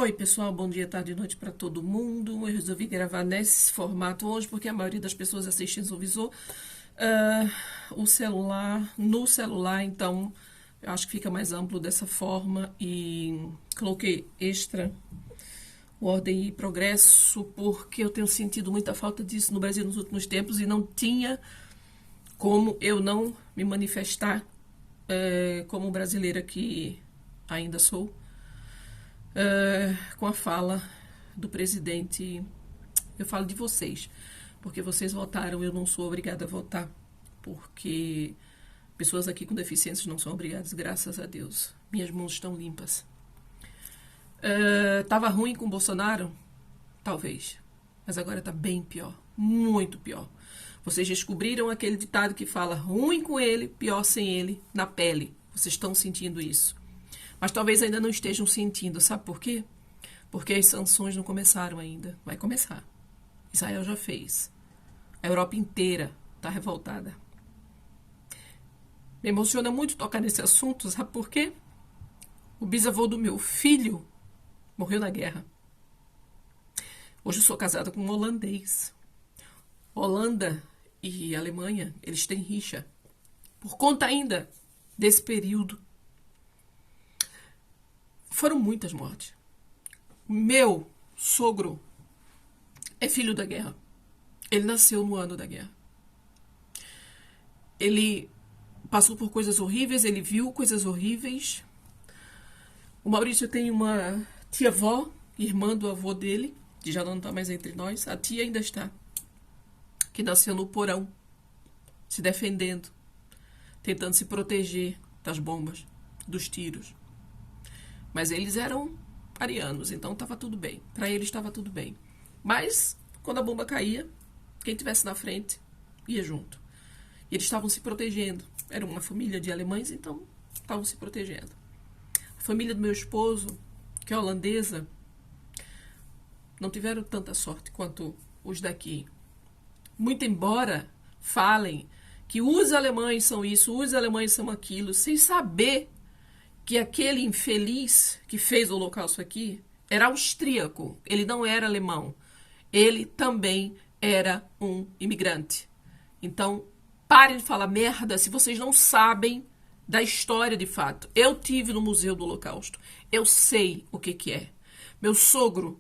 Oi, pessoal, bom dia, tarde e noite para todo mundo. Eu resolvi gravar nesse formato hoje porque a maioria das pessoas assiste no visor. Ah, o celular, no celular, então eu acho que fica mais amplo dessa forma e coloquei extra ordem e progresso porque eu tenho sentido muita falta disso no Brasil nos últimos tempos e não tinha como eu não me manifestar como brasileira que ainda sou. Com a fala do presidente. Eu falo de vocês, porque vocês votaram, eu não sou obrigada a votar, porque pessoas aqui com deficiências não são obrigadas, graças a Deus. Minhas mãos estão limpas. Tava ruim com o Bolsonaro? Talvez. Mas agora tá bem pior. Muito pior. Vocês descobriram aquele ditado que fala ruim com ele, pior sem ele, na pele. Vocês estão sentindo isso. Mas talvez ainda não estejam sentindo. Sabe por quê? Porque as sanções não começaram ainda. Vai começar. Israel já fez. A Europa inteira está revoltada. Me emociona muito tocar nesse assunto. Sabe por quê? O bisavô do meu filho morreu na guerra. Hoje eu sou casada com um holandês. Holanda e Alemanha, eles têm rixa. Por conta ainda desse período. Foram muitas mortes. Meu sogro é filho da guerra. Ele nasceu no ano da guerra. Ele passou por coisas horríveis, ele viu coisas horríveis. O Maurício tem uma tia-avó, irmã do avô dele, que já não está mais entre nós. A tia ainda está. Que nasceu no porão, se defendendo, tentando se proteger das bombas, dos tiros. Mas eles eram arianos, então estava tudo bem. Para eles estava tudo bem. Mas, quando a bomba caía, quem estivesse na frente ia junto. E eles estavam se protegendo. Era uma família de alemães, então estavam se protegendo. A família do meu esposo, que é holandesa, não tiveram tanta sorte quanto os daqui. Muito embora falem que os alemães são isso, os alemães são aquilo, sem saber que aquele infeliz que fez o holocausto aqui era austríaco, ele não era alemão. Ele também era um imigrante. Então, parem de falar merda se vocês não sabem da história de fato. Eu tive no Museu do Holocausto. Eu sei o que é. Meu sogro,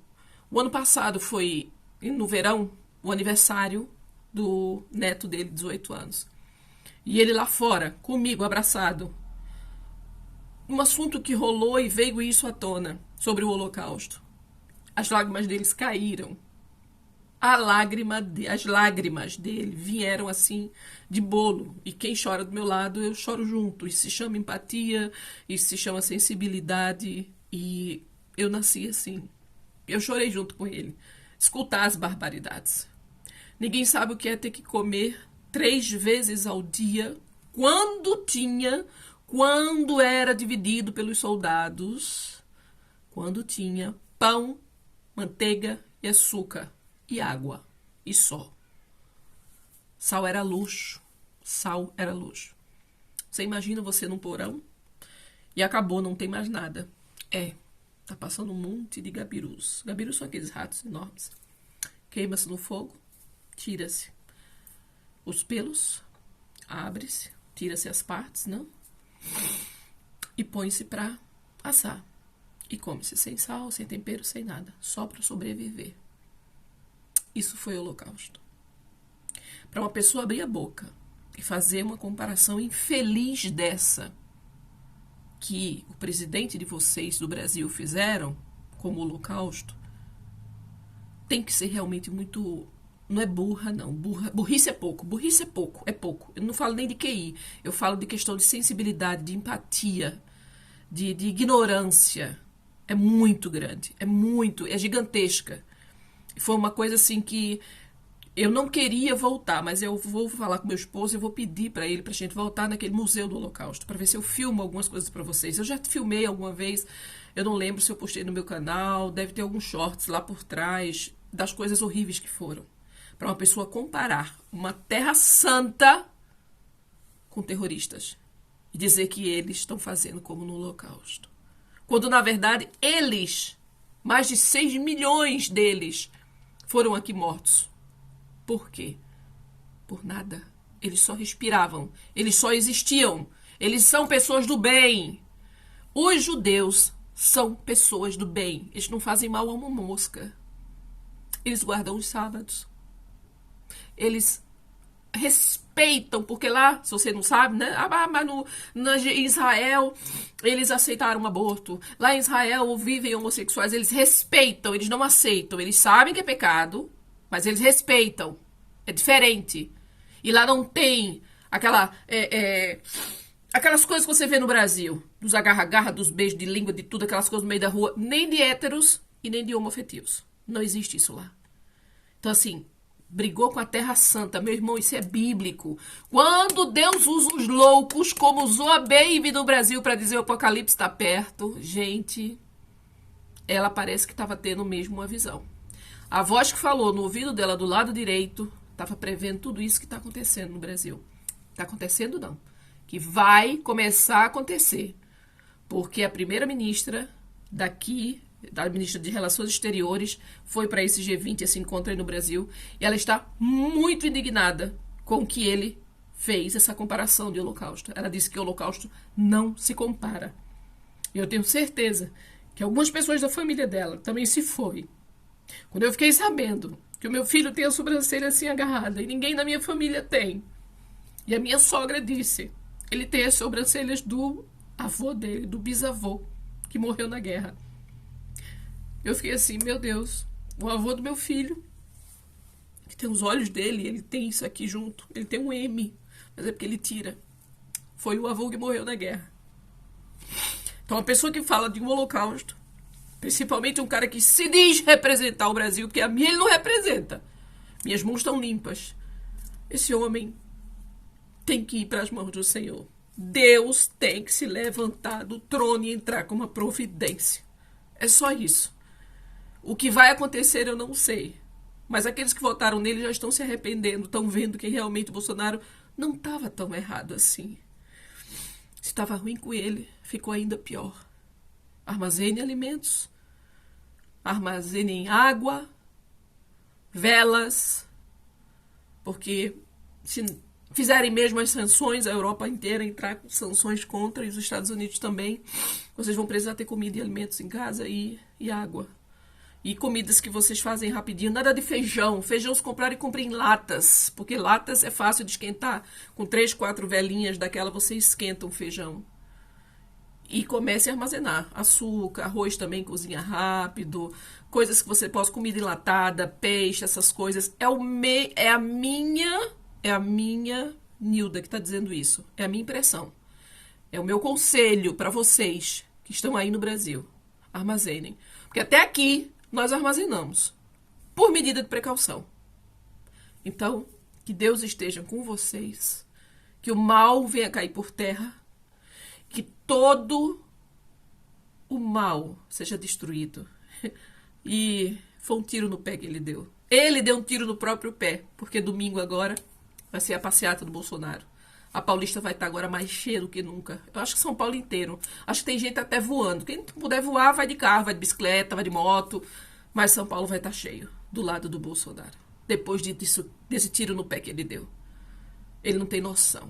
o ano passado foi, no verão, o aniversário do neto dele, 18 anos. E ele lá fora, comigo, abraçado. Um assunto que rolou e veio isso à tona sobre o Holocausto. As lágrimas deles caíram. As lágrimas dele vieram assim de bolo. E quem chora do meu lado, eu choro junto. Isso se chama empatia, isso se chama sensibilidade. E eu nasci assim. Eu chorei junto com ele. Escutar as barbaridades. Ninguém sabe o que é ter que comer 3 vezes ao dia quando era dividido pelos soldados, quando tinha pão, manteiga e açúcar, e água, e só. Sal era luxo. Sal era luxo. Você imagina você num porão e acabou, não tem mais nada. Tá passando um monte de gabirus. Gabirus são aqueles ratos enormes. Queima-se no fogo, tira-se os pelos, abre-se, tira-se as partes, não? E põe-se para assar. E come-se sem sal, sem tempero, sem nada. Só para sobreviver. Isso foi o Holocausto. Para uma pessoa abrir a boca e fazer uma comparação infeliz dessa que o presidente de vocês do Brasil fizeram como Holocausto, tem que ser realmente muito... Não é burra, não. Burrice é pouco. Burrice é pouco. É pouco. Eu não falo nem de QI. Eu falo de questão de sensibilidade, de empatia, de ignorância. É muito grande. É gigantesca. Foi uma coisa assim que eu não queria voltar, mas eu vou falar com meu esposo e vou pedir para ele, pra gente voltar naquele Museu do Holocausto, para ver se eu filmo algumas coisas para vocês. Eu já filmei alguma vez, eu não lembro se eu postei no meu canal, deve ter alguns shorts lá por trás das coisas horríveis que foram. Para uma pessoa comparar uma terra santa com terroristas e dizer que eles estão fazendo como no Holocausto. Quando, na verdade, eles Mais de 6 milhões deles foram aqui mortos. Por quê? Por nada. Eles só respiravam. Eles só existiam. Eles são pessoas do bem. Os judeus são pessoas do bem. Eles não fazem mal a uma mosca. Eles guardam os sábados. Eles respeitam, porque lá, se você não sabe, né? Mas em Israel, eles aceitaram o aborto. Lá em Israel vivem homossexuais, eles respeitam, eles não aceitam. Eles sabem que é pecado, mas eles respeitam. É diferente. E lá não tem aquelas coisas que você vê no Brasil, dos agarra-garra, dos beijos de língua, de tudo, aquelas coisas no meio da rua, nem de héteros e nem de homoafetivos. Não existe isso lá. Então, assim, brigou com a Terra Santa. Meu irmão, isso é bíblico. Quando Deus usa os loucos, como usou a Baby no Brasil para dizer o apocalipse está perto, gente, ela parece que estava tendo mesmo uma visão. A voz que falou no ouvido dela do lado direito estava prevendo tudo isso que está acontecendo no Brasil. Está acontecendo, não. Que vai começar a acontecer. Porque a primeira-ministra daqui, da ministra de Relações Exteriores, foi para esse G20, esse encontro aí no Brasil, e ela está muito indignada com o que ele fez, essa comparação de Holocausto. Ela disse que o Holocausto não se compara. E eu tenho certeza que algumas pessoas da família dela também se foi. Quando eu fiquei sabendo que o meu filho tem a sobrancelha assim agarrada e ninguém na minha família tem, e a minha sogra disse, ele tem as sobrancelhas do avô dele, do bisavô, que morreu na guerra. Eu fiquei assim, meu Deus, o avô do meu filho, que tem os olhos dele, ele tem isso aqui junto, ele tem um M, mas é porque ele tira. Foi o avô que morreu na guerra. Então, uma pessoa que fala de um holocausto, principalmente um cara que se diz representar o Brasil, porque a mim ele não representa. Minhas mãos estão limpas. Esse homem tem que ir para as mãos do Senhor. Deus tem que se levantar do trono e entrar com uma providência. É só isso. O que vai acontecer eu não sei. Mas aqueles que votaram nele já estão se arrependendo, estão vendo que realmente o Bolsonaro não estava tão errado assim. Se estava ruim com ele, ficou ainda pior. Armazene alimentos, armazenem água, velas, porque se fizerem mesmo as sanções, a Europa inteira entrar com sanções contra, e os Estados Unidos também, vocês vão precisar ter comida e alimentos em casa e água. E comidas que vocês fazem rapidinho, nada de feijão. Feijão se comprar e compre em latas, porque latas é fácil de esquentar. Com 3, 4 velinhas daquela, você esquenta um feijão. E comece a armazenar. Açúcar, arroz também, cozinha rápido. Coisas que você possa, comida enlatada, peixe, essas coisas. É a minha Nilda que está dizendo isso. É a minha impressão. É o meu conselho para vocês que estão aí no Brasil. Armazenem. Porque até aqui nós armazenamos, por medida de precaução. Então, que Deus esteja com vocês, que o mal venha cair por terra, que todo o mal seja destruído. E foi um tiro no pé que ele deu. Ele deu um tiro no próprio pé, porque domingo agora vai ser a passeata do Bolsonaro. A Paulista vai estar agora mais cheia do que nunca. Eu acho que São Paulo inteiro. Acho que tem gente até voando. Quem puder voar, vai de carro, vai de bicicleta, vai de moto. Mas São Paulo vai estar cheio, do lado do Bolsonaro. Depois desse tiro no pé que ele deu. Ele não tem noção.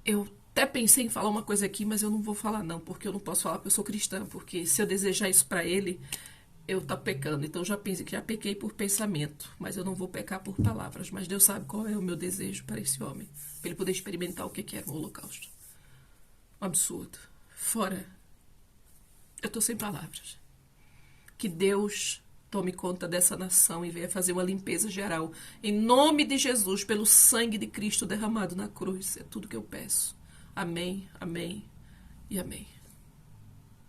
Eu até pensei em falar uma coisa aqui, mas eu não vou falar não, porque eu não posso falar porque eu sou cristã. Porque se eu desejar isso para ele, eu estou pecando. Então eu já pensei que já pequei por pensamento, mas eu não vou pecar por palavras. Mas Deus sabe qual é o meu desejo para esse homem, para ele poder experimentar o que era o Holocausto. Um absurdo. Fora. Eu estou sem palavras. Que Deus tome conta dessa nação e venha fazer uma limpeza geral. Em nome de Jesus, pelo sangue de Cristo derramado na cruz. É tudo que eu peço. Amém, amém e amém.